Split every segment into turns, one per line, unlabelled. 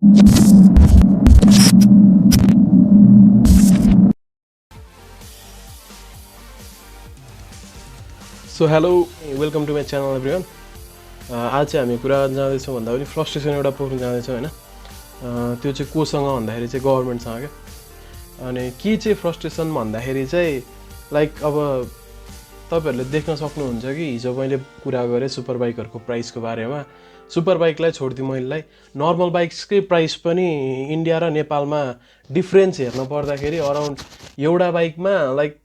So hello welcome to my channel everyone. आज चाहिँ हामी कुरा जाँदैछौँ भन्दा पनि फ्रस्ट्रेसन एउटा पोख्न जाँदैछौँ होइन। त्यो चाहिँ कोसँग भन्दाखेरि चाहिँ गभर्मेन्टसँग क्या। अनि के चाहिँ फ्रस्ट्रेसन भन्दाखेरि चाहिँ लाइक अब तपाईँहरूले देख्न सक्नुहुन्छ कि हिजो मैले कुरा गरेँ सुपर बाइकहरूको प्राइसको बारेमा। सुपर बाइकलाई छोडिदिउँ मैले नर्मल बाइक्सकै प्राइस पनि इन्डिया र नेपालमा डिफ्रेन्स हेर्न पर्दाखेरि अराउन्ड एउटा बाइकमा लाइक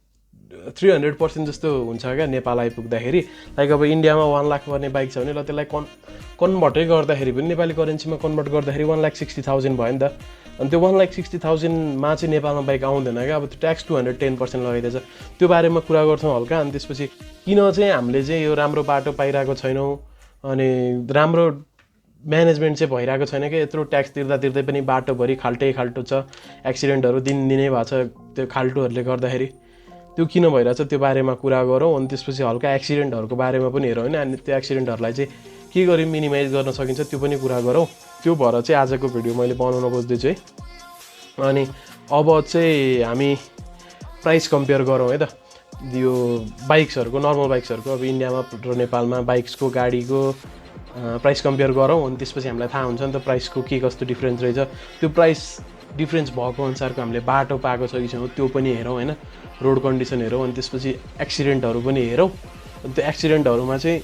300% जस्तो हुन्छ क्या नेपाल आइपुग्दाखेरि। लाइक अब इन्डियामा 1 लाख पर्ने बाइक छ भने ल त्यसलाई कन्भर्टै गर्दाखेरि पनि नेपाली करेन्सीमा कन्भर्ट गर्दाखेरि 1,60,000 भयो नि त। अनि त्यो 1,60,000मा चाहिँ नेपालमा बाइक आउँदैन क्या। अब त्यो ट्याक्स 210% लगाइदिएछ। त्यो बारेमा कुरा गर्छौँ हल्का। अनि त्यसपछि किन चाहिँ हामीले चाहिँ यो राम्रो बाटो पाइरहेको छैनौँ अनि राम्रो म्यानेजमेन्ट चाहिँ भइरहेको छैन कि यत्रो ट्याक्स तिर्दै पनि बाटोभरि खाल्टो छ, एक्सिडेन्टहरू दिनदिनै भएको छ त्यो खाल्टोहरूले गर्दाखेरि। त्यो किन भइरहेछ त्यो बारेमा कुरा गरौँ। अनि त्यसपछि हल्का एक्सिडेन्टहरूको बारेमा पनि हेरौँ होइन। अनि त्यो एक्सिडेन्टहरूलाई चाहिँ के गरी मिनिमाइज गर्न सकिन्छ त्यो पनि कुरा गरौँ। त्यो भएर चाहिँ आजको भिडियो मैले बनाउन खोज्दैछु है। अनि अब चाहिँ हामी प्राइस कम्पेयर गरौँ है त यो बाइक्सहरूको, नर्मल बाइक्सहरूको। अब इन्डियामा र नेपालमा बाइक्सको गाडीको प्राइस कम्पेयर गरौँ। अनि त्यसपछि हामीलाई थाहा हुन्छ नि त प्राइसको के कस्तो डिफ्रेन्स रहेछ। त्यो प्राइस डिफ्रेन्स भएको अनुसारको हामीले बाटो पाएको छ कि छैन त्यो पनि हेरौँ होइन। रोड कन्डिसन हेरौँ। अनि त्यसपछि एक्सिडेन्टहरू पनि हेरौँ। त्यो एक्सिडेन्टहरूमा चाहिँ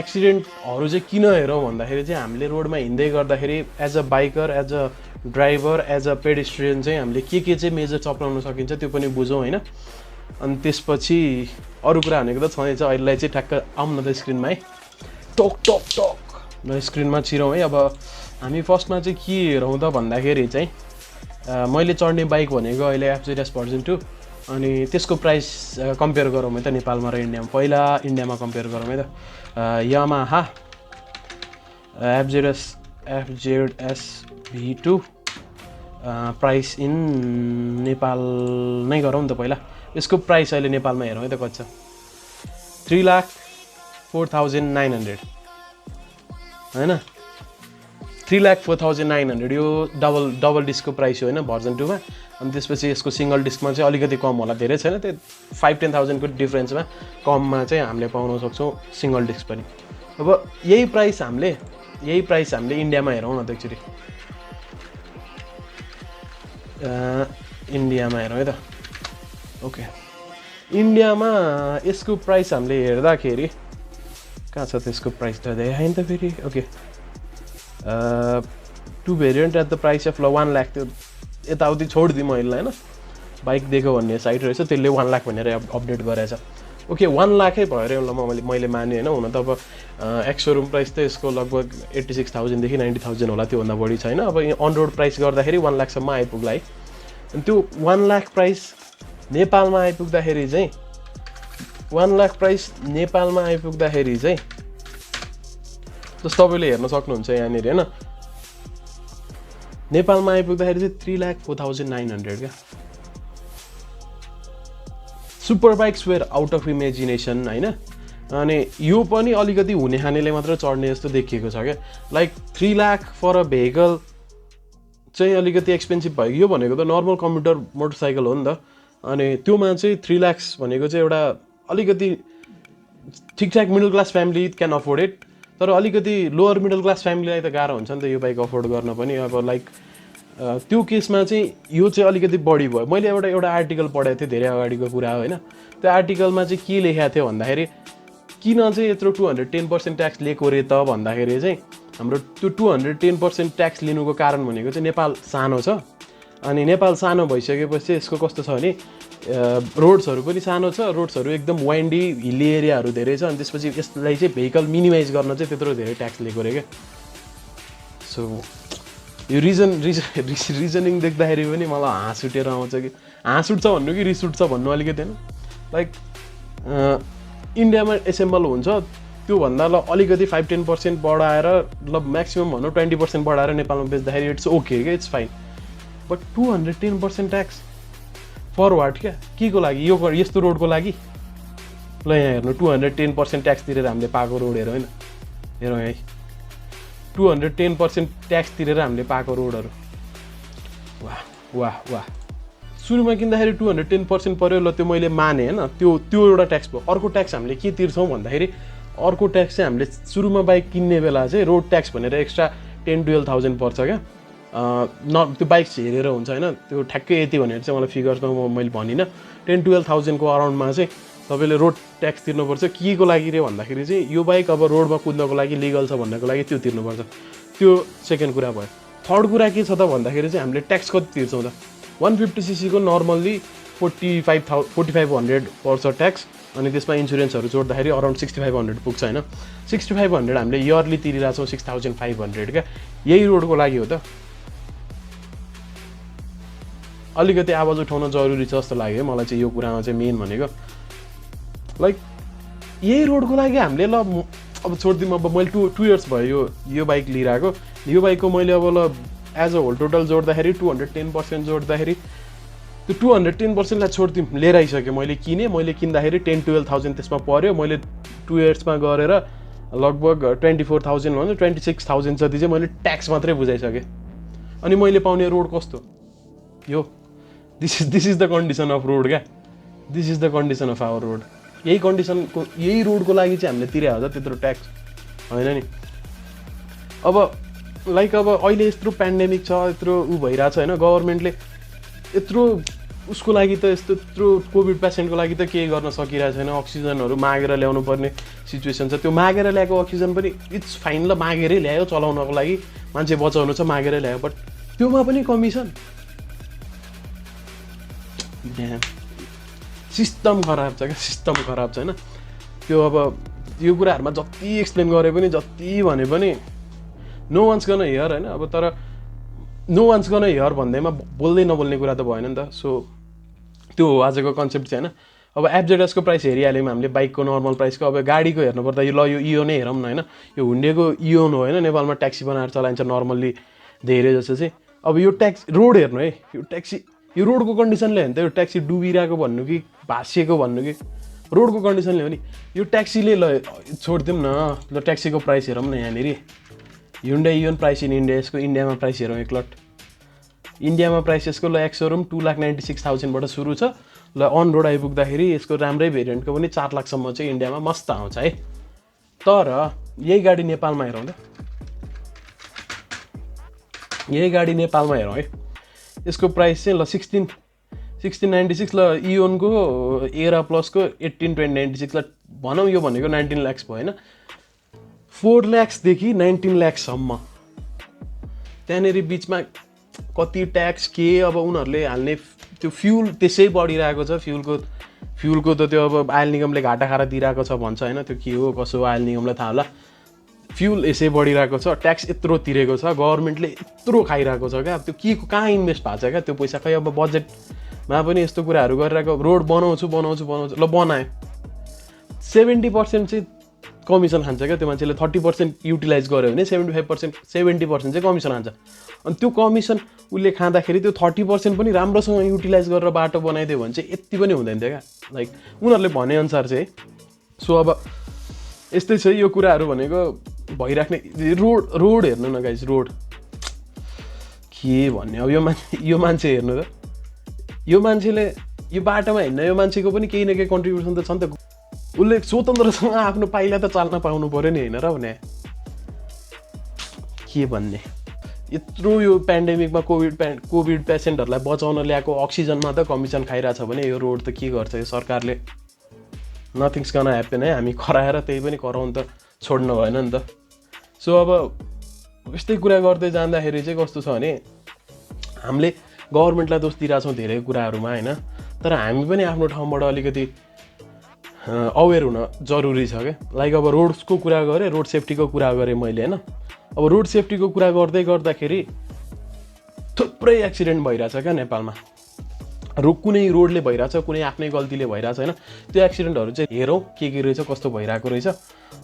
एक्सिडेन्टहरू चाहिँ किन हेरौँ भन्दाखेरि चाहिँ हामीले रोडमा हिँड्दै गर्दाखेरि as a biker, as a driver, as a pedestrian चाहिँ हामीले के चाहिँ मेजर चप्लाउन सकिन्छ त्यो पनि बुझौँ होइन। अनि त्यसपछि अरू कुरा भनेको त छँदैछ। अहिलेलाई चाहिँ ठ्याक्क आउँ न त स्क्रिनमा है। टक टक टक ल स्क्रिनमा छिरौँ है। अब हामी फर्स्टमा चाहिँ के हेरौँ त भन्दाखेरि चाहिँ मैले चढ्ने बाइक भनेको अहिले एफजेडएस भर्जन 2। अनि त्यसको प्राइस कम्पेयर गरौँ है त नेपालमा र इन्डियामा। पहिला इन्डियामा कम्पेयर गरौँ है त। Yamaha FZS V2 price in Nepal नै गरौँ नि त पहिला। यसको प्राइस अहिले नेपालमा हेरौँ है त कति छ। 3,04,900 होइन। 3,04,900 यो डबल डिस्कको प्राइस हो होइन भर्जन 2मा। अनि त्यसपछि यसको सिङ्गल डिस्कमा चाहिँ अलिकति कम होला, धेरै छैन, त्यो 5-10,000 को डिफ्रेन्समा कममा चाहिँ हामीले पाउन सक्छौँ सिङ्गल डिस्क पनि। अब यही प्राइस हामीले इन्डियामा हेरौँ न त एक्चुअली। इन्डियामा हेरौँ है त। ओके, इन्डियामा यसको प्राइस हामीले हेर्दाखेरि कहाँ छ त्यसको प्राइस त देखायो नि त फेरि। Okay, 2 variant at the price of 1 lakh. त्यो यताउति छोडिदिउँ मैले होइन। बाइक दिएको भन्ने साइट रहेछ त्यसले 1 लाख भनेर अपडेट गरेछ। ओके, 1 लाखै भयो अरे ल मैले माने होइन। हुन त अब एक्सोरुम प्राइस त यसको लगभग 86,000 देखि 90,000 होला, त्योभन्दा बढी छैन। अब अन रोड प्राइस गर्दाखेरि 1 लाखसम्म आइपुग्ला है। अनि त्यो 1 लाख प्राइस नेपालमा आइपुग्दाखेरि चाहिँ 1 लाख प्राइस नेपालमा आइपुग्दाखेरि चाहिँ जस्तो तपाईँले हेर्न सक्नुहुन्छ यहाँनिर होइन। नेपालमा आइपुग्दाखेरि चाहिँ 3,04,900 क्या। Super bikes wear out of imagination होइन। अनि यो पनि अलिकति हुने खानेले मात्र चढ्ने जस्तो देखिएको छ क्या। Like 3 lakh for a vehicle चाहिँ अलिकति एक्सपेन्सिभ भयो। यो भनेको त नर्मल कम्प्युटर मोटरसाइकल हो नि त। अनि त्योमा चाहिँ 3 लाख भनेको चाहिँ एउटा अलिकति ठिकठाक middle class family can afford it. तर अलिकति लोवर मिडल क्लास फ्यामिलीलाई त गाह्रो हुन्छ नि त यो बाइक अफोर्ड गर्न पनि। अब लाइक त्यो केसमा चाहिँ यो चाहिँ अलिकति बढी भयो। मैले एउटा आर्टिकल पढेको थिएँ धेरै अगाडिको कुरा हो होइन। त्यो आर्टिकलमा चाहिँ के लेखेको थियो भन्दाखेरि किन चाहिँ यत्रो 210% ट्याक्स लिएको रे त भन्दाखेरि चाहिँ हाम्रो त्यो 210% ट्याक्स लिनुको कारण भनेको चाहिँ नेपाल सानो छ। अनि नेपाल सानो भइसकेपछि यसको कस्तो छ भने रोड्सहरू पनि सानो छ, रोड्सहरू एकदम वाइन्डी हिल्ली एरियाहरू धेरै छ। अनि त्यसपछि यसलाई चाहिँ भेहिकल मिनिमाइज गर्न चाहिँ त्यत्रो धेरै ट्याक्स लिएको रे क्या। सो यो रिजनिङ देख्दाखेरि पनि मलाई हाँस उठेर आउँछ कि हाँस उठ्छ भन्नु कि रिस उठ्छ भन्नु अलिकति होइन। लाइक इन्डियामा एसेम्बल हुन्छ त्योभन्दा ल अलिकति 5-10% बढाएर ल म्याक्सिमम् भनौँ 20% बढाएर नेपालमा बेच्दाखेरि इट्स ओके क्या, it's fine. But 210% tax for what क्या, के को लागि? यो यस्तो रोडको लागि? ल यहाँ हेर्नु 210% ट्याक्स तिरेर हामीले पाएको रोड हेरौँ होइन। हेरौँ है 210% ट्याक्स तिरेर हामीले पाएको रोडहरू। वाह वाह वाह। सुरुमा किन्दाखेरि 210% पर्यो, ल त्यो मैले माने होइन, त्यो एउटा ट्याक्स भयो। अर्को ट्याक्स हामीले के तिर्छौँ भन्दाखेरि अर्को ट्याक्स चाहिँ हामीले सुरुमा बाइक किन्ने बेला चाहिँ रोड ट्याक्स भनेर एक्स्ट्रा 10-12,000 पर्छ क्या। त्यो बाइक हेरेर हुन्छ होइन, त्यो ठ्याक्कै यति भनेर चाहिँ मलाई फिगर्समा मैले भनिनँ। 10-12,000 को अराउन्डमा चाहिँ तपाईँले रोड ट्याक्स तिर्नुपर्छ। के को लागि रे भन्दाखेरि चाहिँ यो बाइक अब रोडमा कुद्नको लागि लिगल छ भन्नको लागि त्यो तिर्नुपर्छ। त्यो सेकेन्ड कुरा भयो। थर्ड कुरा के छ त भन्दाखेरि चाहिँ हामीले ट्याक्स कति तिर्छौँ त। 150cc को नर्मल्ली 4500 पर्छ ट्याक्स, अनि त्यसमा इन्सुरेन्सहरू जोड्दाखेरि अराउन्ड 6500 पुग्छ होइन। 6500 हामीले इयरली तिरिरहेको छौँ 6500 क्या। यही रोडको लागि हो त। अलिकति आवाज उठाउन जरुरी छ जस्तो लाग्यो मलाई चाहिँ यो कुरामा चाहिँ मेन भनेको। लाइक यही रोडको लागि हामीले ल अब छोडिदिउँ, अब मैले 2 इयर्स भयो यो बाइक लिइरहेको। यो बाइकको मैले अब ल एज अ होल टोटल जोड्दाखेरि 210% जोड्दाखेरि त्यो 210%लाई छोडिदिउँ, लिएर आइसकेँ। मैले किन्दाखेरि 10-12,000 त्यसमा पऱ्यो। मैले 2 इयर्समा गरेर लगभग 24,000 भन्छ 26,000 जति चाहिँ मैले ट्याक्स मात्रै बुझाइसकेँ। अनि मैले पाउने रोड कस्तो यो, this is the condition of road क्या। This is the condition of our road. यही रोडको लागि चाहिँ हामीले तिरे हो त त्यत्रो ट्याक्स होइन नि। अब लाइक अब अहिले यत्रो पेन्डेमिक छ, यत्रो भइरहेछ होइन, गभर्मेन्टले यत्रो उसको लागि त यत्रो कोभिड पेसेन्टको लागि त केही गर्न सकिरहेको छैन। अक्सिजनहरू मागेर ल्याउनु पर्ने सिचुएसन छ। त्यो मागेर ल्याएको अक्सिजन पनि इट्स फाइन, ल मागेरै ल्यायो, चलाउनको लागि मान्छे बचाउनु छ मागेरै ल्यायो, बट त्योमा पनि कमिसन। सिस्टम खराब छ क्या, सिस्टम खराब छ होइन। त्यो अब यो कुराहरूमा जति एक्सप्लेन गरे पनि जति भने पनि नो वान्स गन हियर होइन। अब तर नो वान्स गन हियर भन्दैमा बोल्दै नबोल्ने कुरा त भएन नि त। सो त्यो हो आजको कन्सेप्ट चाहिँ होइन। अब एफजेडएसको प्राइस हेरिहाल्यौँ हामीले, बाइकको नर्मल प्राइसको। अब गाडीको हेर्नुपर्दा ल यो इयोनै हेरौँ न होइन। यो हुन्डेको इयोन हो होइन, नेपालमा ट्याक्सी बनाएर चलाइन्छ नर्मल्ली धेरै जस्तो चाहिँ। अब यो ट्याक्सी रोड हेर्नु है, यो ट्याक्सी यो रोडको कन्डिसनले हो नि त यो ट्याक्सी डुबिरहेको भन्नु कि भाँसिएको भन्नु कि रोडको कन्डिसनले हो नि। यो ट्याक्सीले ल छोडिदिउँ न, ल ट्याक्सीको प्राइस हेरौँ न यहाँनिर। Hyundai Eoin price in India, यसको इन्डियामा प्राइस हेरौँ एकलट। इन्डियामा प्राइस यसको ल एक्सोरुम 2,96,000बाट सुरु छ। ल अन रोड आइपुग्दाखेरि यसको राम्रै भेरिएन्टको पनि 4 लाखसम्म चाहिँ इन्डियामा मस्त आउँछ है। तर यही गाडी नेपालमा हेरौँ त, यही गाडी नेपालमा हेरौँ है। यसको प्राइस चाहिँ ल 1696, ल इयोनको एरा प्लसको 18,296, ल भनौँ यो भनेको 19 लाख्स भयो होइन। 4 लाख्सदेखि 19 लाख्ससम्म त्यहाँनिर बिचमा कति ट्याक्स के अब उनीहरूले हाल्ने त्यो फ्युल त्यसै बढिरहेको छ। फ्युलको त त्यो अब आयल निगमले घाटा खाएर दिइरहेको छ भन्छ होइन। त्यो के हो कसो हो आयल निगमलाई थाहा होला। फ्युल यसै बढिरहेको छ, ट्याक्स यत्रो तिरेको छ, गभर्मेन्टले यत्रो खाइरहेको छ क्या। त्यो के कहाँ इन्भेस्ट भएको छ क्या त्यो पैसा। खै अब बजेटमा पनि यस्तो कुराहरू गरिरहेको। रोड बनाउँछु ल बनायो, 70% चाहिँ कमिसन खान्छ क्या त्यो मान्छेले। 30% युटिलाइज गर्यो भने 70% चाहिँ कमिसन खान्छ। अनि त्यो कमिसन उसले खाँदाखेरि त्यो 30% पनि राम्रोसँग युटिलाइज गरेर बाटो बनाइदियो भने चाहिँ यति पनि हुँदैन थियो क्या, लाइक उनीहरूले भनेअनुसार चाहिँ। सो अब यस्तै छ यो कुराहरू भनेको भइराख्ने। रोड हेर्नु न गाइस, रोड के भन्ने अब यो मान्छे हेर्नु त, यो मान्छेले यो बाटोमा हिँड्न यो मान्छेको पनि केही न केही कन्ट्रिब्युसन त छ नि त। उसले स्वतन्त्रसँग आफ्नो पाइला त चाल्न पाउनु पऱ्यो नि होइन र भने। के भन्ने यत्रो यो पेन्डेमिकमा कोभिड पेसेन्टहरूलाई बचाउन ल्याएको अक्सिजनमा त कमिसन खाइरहेछ भने यो रोड त के गर्छ यो सरकारले। नथिङ्स गन ह्याप्पन है। हामी कराएर त्यही पनि कराउनु त छोड्नु भएन नि त। सो अब यस्तै कुरा गर्दै जाँदाखेरि चाहिँ कस्तो छ भने हामीले गभर्मेन्टलाई दोष दिइरहेछौँ धेरै कुराहरूमा होइन। तर हामी पनि आफ्नो ठाउँबाट अलिकति अवेर हुन जरुरी छ क्या। लाइक अब रोड्सको कुरा गरेँ, रोड सेफ्टीको कुरा गरेँ मैले होइन। अब रोड सेफ्टीको कुरा गर्दै गर्दाखेरि थुप्रै एक्सिडेन्ट भइरहेछ क्या नेपालमा। कुनै रोडले भइरहेछ, कुनै आफ्नै गल्तीले भइरहेछ होइन। त्यो एक्सिडेन्टहरू चाहिँ हेरौँ के रहेछ, कस्तो भइरहेको रहेछ,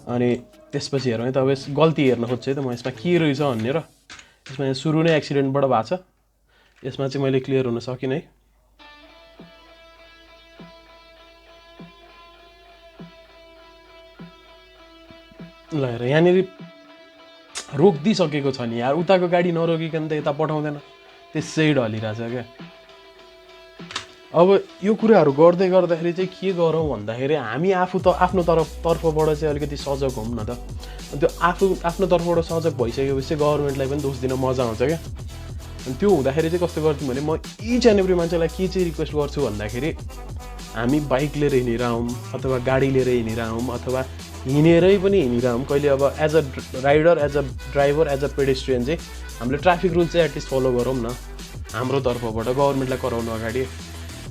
अनि त्यसपछि हेरौँ है त। अब यस गल्ती हेर्न खोज्छु है त म यसमा के रहेछ भन्ने। र यसमा सुरु नै एक्सिडेन्टबाट भएको छ, यसमा चाहिँ मैले क्लियर हुन सकिनँ है। ल हेर यहाँनिर रोकिदिसकेको छ नि यार, उताको गाडी नरोकिकन त यता पठाउँदैन, त्यसै ढलिरहेछ क्या। अब यो कुराहरू गर्दै गर्दाखेरि चाहिँ के गरौँ भन्दाखेरि हामी आफ्नो तर्फबाट चाहिँ अलिकति सजग हौँ न त। त्यो आफ्नो तर्फबाट सजग भइसकेपछि गभर्मेन्टलाई पनि दोष दिन मजा आउँछ क्या। अनि त्यो हुँदाखेरि चाहिँ कस्तो गर्थ्यौँ भने, म इच एन्ड एभ्री मान्छेलाई के चाहिँ रिक्वेस्ट गर्छु भन्दाखेरि, हामी बाइक लिएर हिँडिरहौँ अथवा गाडी लिएर हिँडिरहौँ अथवा हिँडेरै पनि हिँडिरहौँ, कहिले अब as a rider, as a driver, as a pedestrian चाहिँ हामीले ट्राफिक रुल चाहिँ एटलिस्ट फलो गरौँ न हाम्रो तर्फबाट, गभर्मेन्टलाई कराउनु अगाडि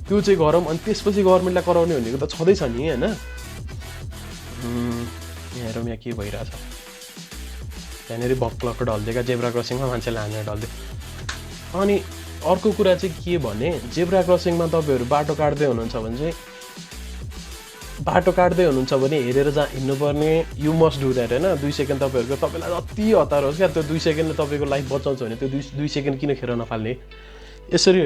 त्यो चाहिँ गरौँ। अनि त्यसपछि गभर्मेन्टलाई कराउने भनेको त छँदैछ नि होइन। यहाँ हेरौँ यहाँ के भइरहेछ, त्यहाँनिर भक्कलक्क ढल्दिएका जेब्रा क्रसिङमा मान्छेले हानेर ढल्दियो। अनि अर्को कुरा चाहिँ के भने, जेब्रा क्रसिङमा तपाईँहरू बाटो काट्दै हुनुहुन्छ भने हेरेर जहाँ हिँड्नुपर्ने, यु मस्ट डु द्याट होइन। 2 सेकेन्ड तपाईँलाई जति हतार होस् क्या, त्यो 2 सेकेन्डले तपाईँको लाइफ बचाउँछ भने त्यो 2 सेकेन्ड किन खेर नफाल्ने। यसरी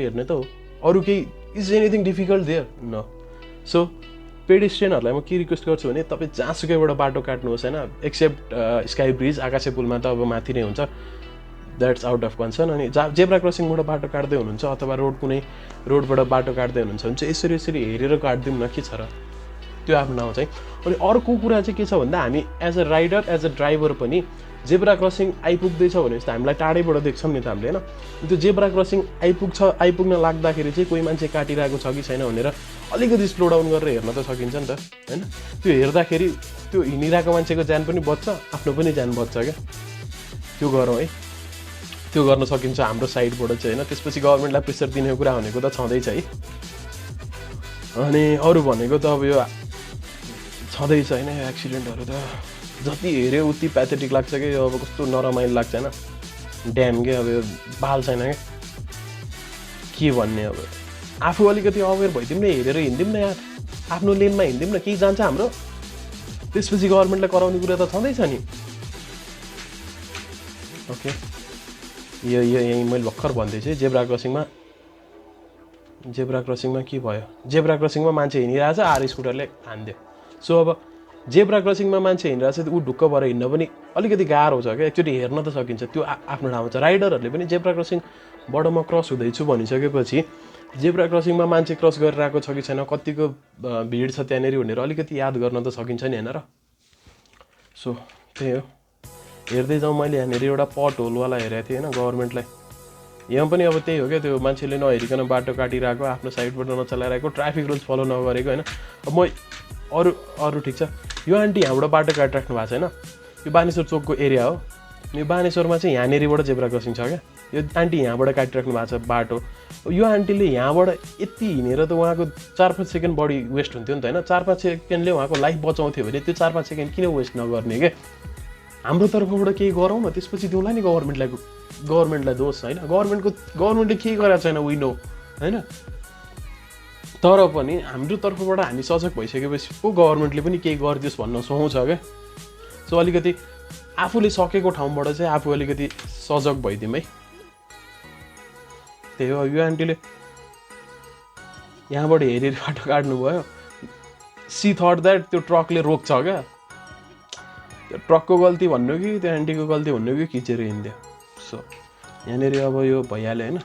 हेर्ने त हो, अरू केही इज एनिथिङ डिफिकल्ट देयर न। सो पेडेस्ट्रियनहरूलाई म के रिक्वेस्ट गर्छु भने, तपाईँ जहाँसुकैबाट बाटो काट्नुहोस् होइन, एक्सेप्ट स्काई ब्रिज, आकाशे पुलमा त अब माथि नै हुन्छ, द्याट्स आउट अफ कन्सर्न। अनि जेब्रा क्रसिङबाट बाटो काट्दै हुनुहुन्छ अथवा कुनै रोडबाट बाटो काट्दै हुनुहुन्छ भने चाहिँ यसरी हेरेर काटिदिउँ न, के छ र, त्यो आफ्नो ठाउँ चाहिँ। अनि अर्को कुरा चाहिँ के छ भन्दा, हामी as a rider, as a driver पनि जेब्रा क्रसिङ आइपुग्दैछ भने चाहिँ हामीलाई टाढैबाट देख्छौँ नि त हामीले होइन। त्यो जेब्रा क्रसिङ आइपुग्न लाग्दाखेरि चाहिँ कोही मान्छे काटिरहेको छ कि छैन भनेर अलिकति स्लो डाउन गरेर हेर्न त सकिन्छ नि त होइन। त्यो हेर्दाखेरि त्यो हिँडिरहेको मान्छेको ज्यान पनि बच्छ, आफ्नो पनि ज्यान बच्छ क्या। त्यो गरौँ है, त्यो गर्न सकिन्छ हाम्रो साइडबाट चाहिँ होइन। त्यसपछि गभर्मेन्टलाई प्रेसर दिने कुरा भनेको त छँदैछ है। अनि अरू भनेको त अब यो छँदैछ होइन, यो एक्सिडेन्टहरू त जति हेऱ्यो उति प्याथेटिक लाग्छ कि। यो अब कस्तो नरमाइलो लाग्छ होइन, ड्याम के अब यो बाल छैन क्या, के भन्ने। अब आफू अलिकति अवेर भइदिउँ न, हेरेर हिँडिदिउँ न यार, आफ्नो लेनमा हिँडिदिउँ न, केही जान्छ हाम्रो। त्यसपछि गभर्मेन्टलाई कराउने कुरा त छँदैछ नि। ओके, यो यहीँ मैले भर्खर भन्दैछु जेब्रा क्रसिङमा के भयो, जेब्रा क्रसिङमा मान्छे हिँडिरहेछ, स्कुटरले हानिदियो। सो अब जेब्रा क्रसिङमा मान्छे हिँडिरहेछ, ऊ ढुक्क भएर हिँड्न पनि अलिकति गाह्रो छ क्या। एकचोटि हेर्न त सकिन्छ, त्यो आफ्नो ठाउँमा छ। राइडरहरूले पनि जेब्रा क्रसिङबाट म क्रस हुँदैछु भनिसकेपछि जेब्रा क्रसिङमा मान्छे क्रस गरिरहेको छ कि छैन, कतिको भिड छ त्यहाँनिर भनेर अलिकति याद गर्न त सकिन्छ नि होइन र। सो त्यही हो, हेर्दै जाउँ। मैले यहाँनिर एउटा पट होलवाला हेरेको थिएँ होइन गभर्मेन्टलाई, यहाँ पनि अब त्यही हो क्या, त्यो मान्छेले नहेरिकन बाटो काटिरहेको, आफ्नो साइडबाट नचलाइरहेको, ट्राफिक रुल्स फलो नगरेको होइन। अब म अरू ठिक छ, यो आन्टी यहाँबाट बाटो काटिराख्नु भएको छैन, यो बानेश्वर चोकको एरिया हो। यो बानेश्वरमा चाहिँ यहाँनिरबाट जेब्रा क्रसिङ छ क्या, यो आन्टी यहाँबाट काटिराख्नु भएको छ बाटो। यो आन्टीले यहाँबाट यति हिँडेर त उहाँको 4-5 सेकेन्ड बढी वेस्ट हुन्थ्यो नि त होइन। 4-5 सेकेन्डले उहाँको लाइफ बचाउँथ्यो भने त्यो 4-5 सेकेन्ड किन वेस्ट नगर्ने क्या। हाम्रो तर्फबाट केही गरौँ न, त्यसपछि दिउँला नि गभर्मेन्टलाई दोष होइन। गभर्मेन्टले केही गरेको छैन, वी नो होइन। तर पनि हाम्रो तर्फबाट हामी सजग भइसकेपछि पो गभर्मेन्टले पनि केही गरिदियोस् भन्न सुहाउँछ क्या। सो अलिकति आफूले सकेको ठाउँबाट चाहिँ आफू अलिकति सजग भइदिउँ है। त्यही हो, यो आन्टीले यहाँबाट हेरेर बाटो काट्नुभयो, सी थट द्याट त्यो ट्रकले रोक्छ क्या। त्यो ट्रकको गल्ती भन्नु कि त्यो आन्टीको गल्ती भन्नु कि खिचेर हिँड्यो। सो यहाँनिर अब यो भइहाल्यो होइन,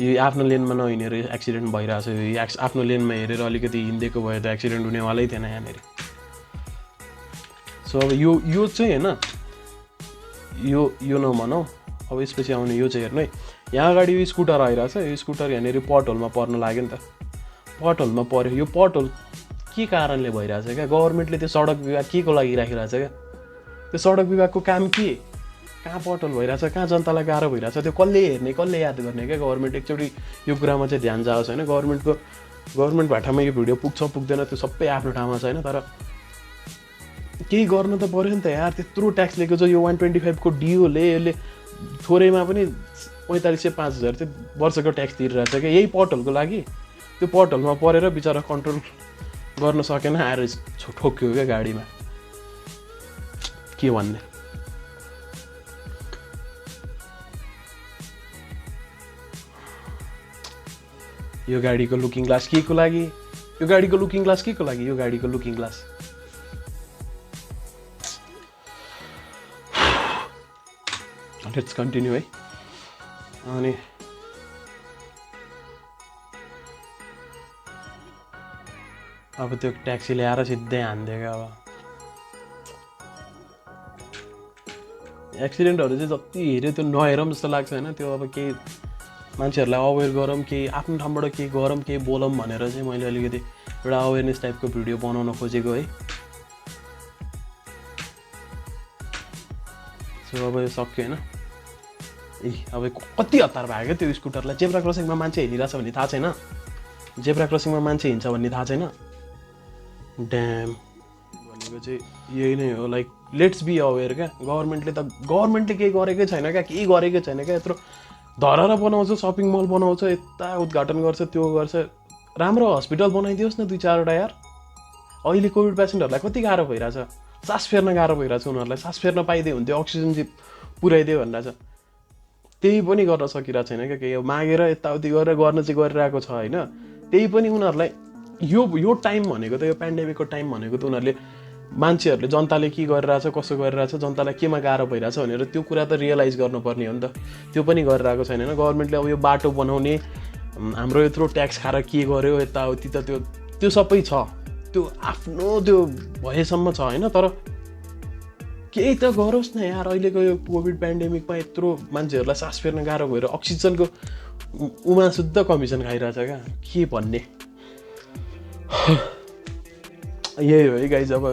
यो आफ्नो लेनमा नहिँडेर एक्सिडेन्ट भइरहेछ। यो आफ्नो लेनमा हेरेर अलिकति हिँडिदिएको भए त एक्सिडेन्ट हुनेवालै थिएन यहाँनिर। सो अब यो चाहिँ होइन, यो नभनौँ। अब यसपछि आउने यो चाहिँ हेर्नु है, यहाँ अगाडि यो स्कुटर आइरहेछ, यो स्कुटर यहाँनिर पट होलमा पर्न लाग्यो नि त। पट होलमा पऱ्यो, यो पट होल के कारणले भइरहेछ क्या, गभर्मेन्टले त्यो सडक विभाग के को लागि राखिरहेछ क्या। त्यो सडक विभागको काम के, कहाँ पट होल भइरहेछ, कहाँ जनतालाई गाह्रो भइरहेछ, त्यो कसले हेर्ने, कसले याद गर्ने क्या। गभर्मेन्ट एकचोटि यो कुरामा चाहिँ ध्यान जाओस् होइन। गभर्मेन्ट भाटामा यो भिडियो पुग्छ पुग्दैन त्यो सबै आफ्नो ठाउँमा छ होइन। तर केही गर्न त पऱ्यो नि त यार, त्यत्रो ट्याक्स लिएको छ यो 125 को डिओले, यसले थोरैमा पनि 4500-5000 चाहिँ वर्षको ट्याक्स तिरिरहेछ क्या यही पट होलको लागि। त्यो पट होलमा परेर बिचरा कन्ट्रोल गर्न सकेन, आएर ठोक्यो क्या गाडीमा, के भन्ने। यो गाडीको लुकिङ ग्लास के को लागि, यो गाडीको लुकिङ ग्लास के को लागि, यो गाडीको लुकिङ ग्लास लेट्स कन्टिन्यू है। अनि अब त्यो ट्याक्सी ल्याएर सिधै हानिदियो क्या। अब एक्सिडेन्टहरू चाहिँ जति हेऱ्यो त्यो नहेरौँ जस्तो लाग्छ होइन। त्यो अब केही मान्छेहरूलाई अवेर गरौँ, केही आफ्नो ठाउँबाट केही गरौँ, केही बोलौँ भनेर चाहिँ मैले अलिकति एउटा अवेरनेस टाइपको भिडियो बनाउन खोजेको है। सो अब यो सक्यो होइन। अब कति हतार भयो क्या त्यो स्कुटरलाई। जेब्रा क्रसिङमा मान्छे हिँडिरहेछ भन्ने थाहा छैन, जेब्रा क्रसिङमा मान्छे हिँड्छ भन्ने थाहा छैन। ड्याम भनेको चाहिँ यही नै हो, लाइक लेट्स बी अवेर क्या। गभर्मेन्टले केही गरेकै छैन क्या, केही गरेकै छैन क्या। यत्रो धरेर बनाउँछ, सपिङ मल बनाउँछ, यता उद्घाटन गर्छ, त्यो गर्छ। राम्रो हस्पिटल बनाइदियोस् न 2-4वटा यार। अहिले कोभिड पेसेन्टहरूलाई कति गाह्रो भइरहेछ, सास फेर्न गाह्रो भइरहेछ उनीहरूलाई। सास फेर्न पाइदियो हुन्थ्यो, अक्सिजन चाहिँ पुऱ्याइदियो भनिरहेछ। त्यही पनि गर्न सकिरहेको छैन क्या। केही मागेर यताउति गरेर गर्न चाहिँ गरिरहेको छ होइन। त्यही पनि उनीहरूलाई यो टाइम भनेको त, यो पेन्डेमिकको टाइम भनेको त उनीहरूले मान्छेहरूले, जनताले के गरिरहेछ, कसो गरिरहेछ, जनतालाई केमा गाह्रो भइरहेछ भनेर त्यो कुरा त रियलाइज गर्नुपर्ने हो नि त। त्यो पनि गरिरहेको छैन होइन गभर्मेन्टले। अब यो बाटो बनाउने, हाम्रो यत्रो ट्याक्स खाएर के गर्यो यताउति त त्यो सबै छ, त्यो आफ्नो त्यो भएसम्म छ होइन। तर केही त गरोस् न यार। अहिलेको यो कोभिड पेन्डेमिकमा यत्रो मान्छेहरूलाई सास फेर्न गाह्रो भएर अक्सिजनको उमा शुद्ध कमिसन खाइरहेछ क्या, के भन्ने। यही हो है गाइज। अब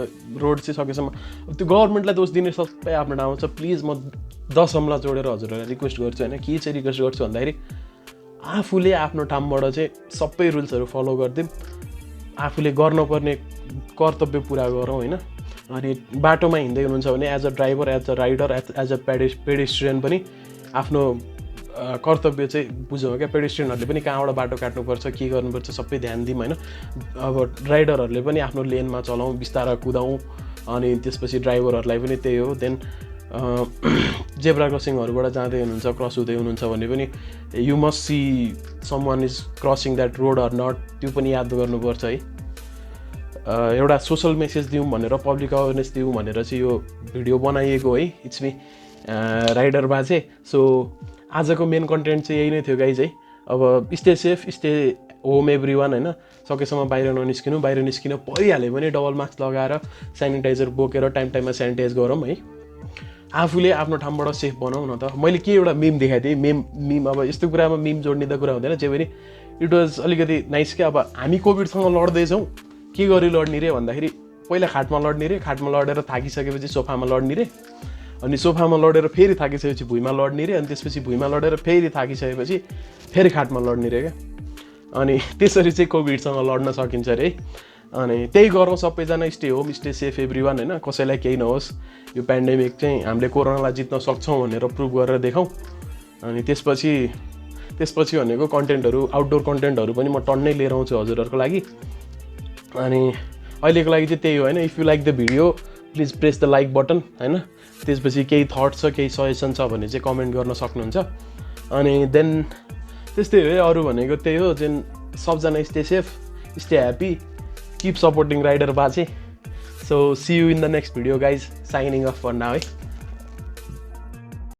रोड चाहिँ सकेसम्म त्यो गभर्मेन्टलाई दोष दिने सबै आफ्नो ठाउँमा छ। प्लिज म 10 हमला जोडेर हजुरहरूलाई रिक्वेस्ट गर्छु होइन। के चाहिँ रिक्वेस्ट गर्छु भन्दाखेरि आफूले आफ्नो ठाउँबाट चाहिँ सबै रुल्सहरू फलो गरिदिउँ, आफूले गर्नुपर्ने कर्तव्य पुरा गरौँ होइन। अनि बाटोमा हिँड्दै हुनुहुन्छ भने as a driver, as a rider, as a pedestrian पनि आफ्नो कर्तव्य चाहिँ बुझौँ क्या। पेडेस्ट्रियनहरूले पनि कहाँबाट बाटो काट्नुपर्छ, के गर्नुपर्छ सबै ध्यान दिउँ होइन। अब राइडरहरूले पनि आफ्नो लेनमा चलाउँ, बिस्तारा कुदाउँ। अनि त्यसपछि ड्राइभरहरूलाई पनि त्यही हो। देन जेब्रा क्रसिङहरूबाट जाँदै हुनुहुन्छ, क्रस हुँदै हुनुहुन्छ भने पनि you must see someone is crossing that road or not, त्यो पनि याद गर्नुपर्छ है। एउटा सोसल मेसेज दिउँ भनेर, पब्लिक अवेरनेस दिउँ भनेर चाहिँ यो भिडियो बनाइएको है। It's me rider Baje. So आजको मेन कन्टेन्ट चाहिँ यही नै थियो गाइज है। अब stay safe, stay home everyone होइन। सकेसम्म बाहिर ननिस्किनु, बाहिर निस्किन परिहाल्यो भने डबल मास्क लगाएर सेनिटाइजर बोकेर टाइममा सेनिटाइज गरौँ है। आफूले आफ्नो ठाउँबाट सेफ बनाऊ न त। मैले के एउटा मिम देखाएको थिएँ, मिम अब यस्तो कुरामा मिम जोड्ने त कुरा हुँदैन, जे पनि इट वाज अलिकति नाइस क्या। अब हामी कोभिडसँग लड्दैछौँ, के गरी लड्ने रे भन्दाखेरि पहिला खाटमा लड्ने रे, खाटमा लडेर थाकिसकेपछि सोफामा लड्ने रे, अनि सोफामा लडेर फेरि थाकिसकेपछि भुइँमा लड्ने रे, अनि त्यसपछि भुइँमा लडेर फेरि थाकिसकेपछि फेरि खाटमा लड्ने रे क्या। अनि त्यसरी चाहिँ कोभिडसँग लड्न सकिन्छ अरे है। अनि त्यही गरौँ सबैजना। Stay home, stay safe everyone होइन। कसैलाई केही नहोस्। यो पेन्डेमिक चाहिँ हामीले कोरोनालाई जित्न सक्छौँ भनेर प्रुभ गरेर देखाउँ। अनि त्यसपछि भनेको कन्टेन्टहरू, आउटडोर कन्टेन्टहरू पनि म टन्नै लिएर आउँछु हजुरहरूको लागि। अनि अहिलेको लागि चाहिँ त्यही हो होइन। If you like the video please press the like button होइन। त्यसपछि केही थट छ, केही सजेसन छ भने चाहिँ कमेन्ट गर्न सक्नुहुन्छ। अनि देन त्यस्तै हो है। अरू भनेको त्यही हो, जेन सबजना stay safe, stay happy, keep supporting rider Baje. So see you in the next video guys. Signing off for now है।